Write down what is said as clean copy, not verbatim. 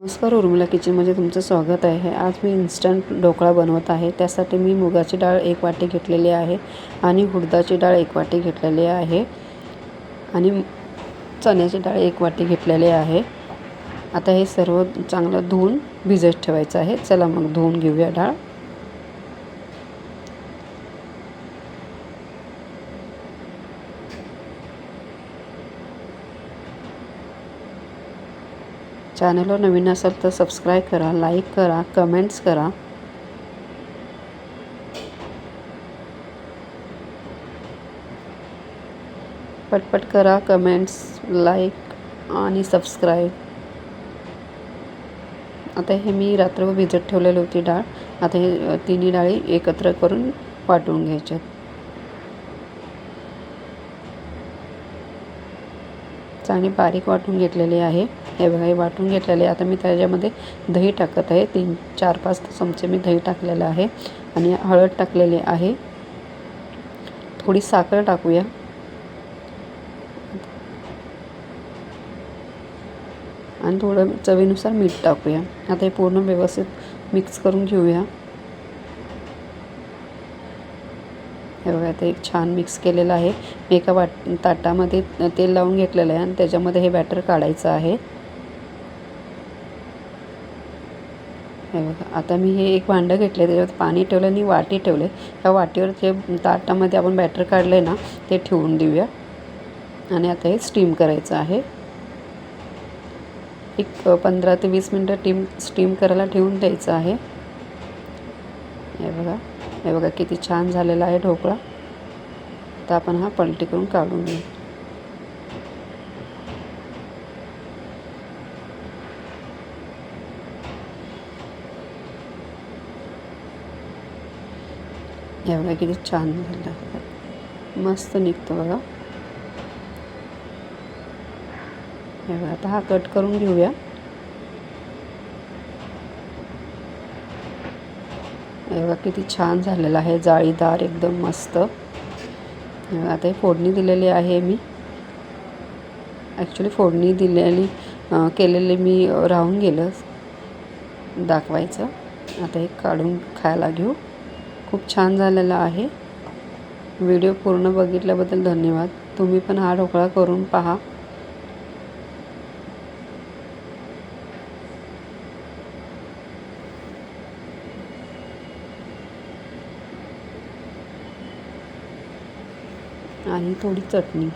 नमस्कार, उर्मिला किचनमध्ये तुमचं स्वागत आहे. आज मी इन्स्टंट ढोकळा बनवत आहे. त्यासाठी मी मुगाची डाळ 1 वाटी घेतलेली आहे आणि उडदाची डाळ 1 वाटी घेतलेली आहे आणि चण्याची डाळ 1 वाटी घेतलेली आहे. आता हे सर्व चांगलं धुवून भिजत ठेवायचं आहे. चला मग धुवून घेऊया डाळ. चॅनलवर नवीन असाल तर सबस्क्राईब करा, लाईक करा, कमेंट्स करा. पटपट करा कमेंट्स, लाईक आणि सबस्क्राईब. आता हे मी रात्रभर भिजत ठेवलेली होती डाळ. आता हे तिन्ही डाळी एकत्र करून वाटून घ्यायच्यात. चांगली बारीक वाटून घेतलेली आहे. हे बघा, हे वाटून घेतलेले. आता मी त्याच्यामध्ये दही टाकत आहे. 3-4-5 चमचे मी दही टाकलेलं आहे आणि हळद टाकलेली आहे. थोडी साखर टाकूया आणि थोडं चवीनुसार मीठ टाकूया. आता हे पूर्ण व्यवस्थित मिक्स करून घेऊया. हे बघा, आता एक छान मिक्स केलेलं आहे. मी एका ताटामध्ये तेल लावून घेतलेलं आहे आणि त्याच्यामध्ये हे बॅटर काढायचं आहे. हे बघा, आता मी हे एक भांडं घेतलं, त्याच्यात पाणी ठेवलं आणि वाटी ठेवले. ह्या वाटीवर जे ताटामध्ये आपण बॅटर काढलं आहे ना, ते ठेवून देऊया आणि आता हे स्टीम करायचं आहे. एक 15 ते 20 मिनटं स्टीम करायला ठेवून द्यायचं आहे. हे बघा किती छान झालेला आहे ढोकळा. आता आपण हा पलटी करून काढून घेऊ. हे बघा किती छान झालं आहे, मस्त निघतो बघा. हे बघा, आता हा कट करून घेऊया. हे बघा किती छान झालेला आहे, जाळीदार एकदम मस्त. आता हे फोडणी दिलेली आहे मी. ॲक्च्युली फोडणी केलेली मी राहून गेलं दाखवायचं. आता हे काढून खायला घेऊ. खूप छान झालेला आहे. व्हिडिओ पूर्ण बघितल्याबद्दल धन्यवाद. तुम्ही पण हा ढोकळा करून पहा. आणि थोडी चटणी.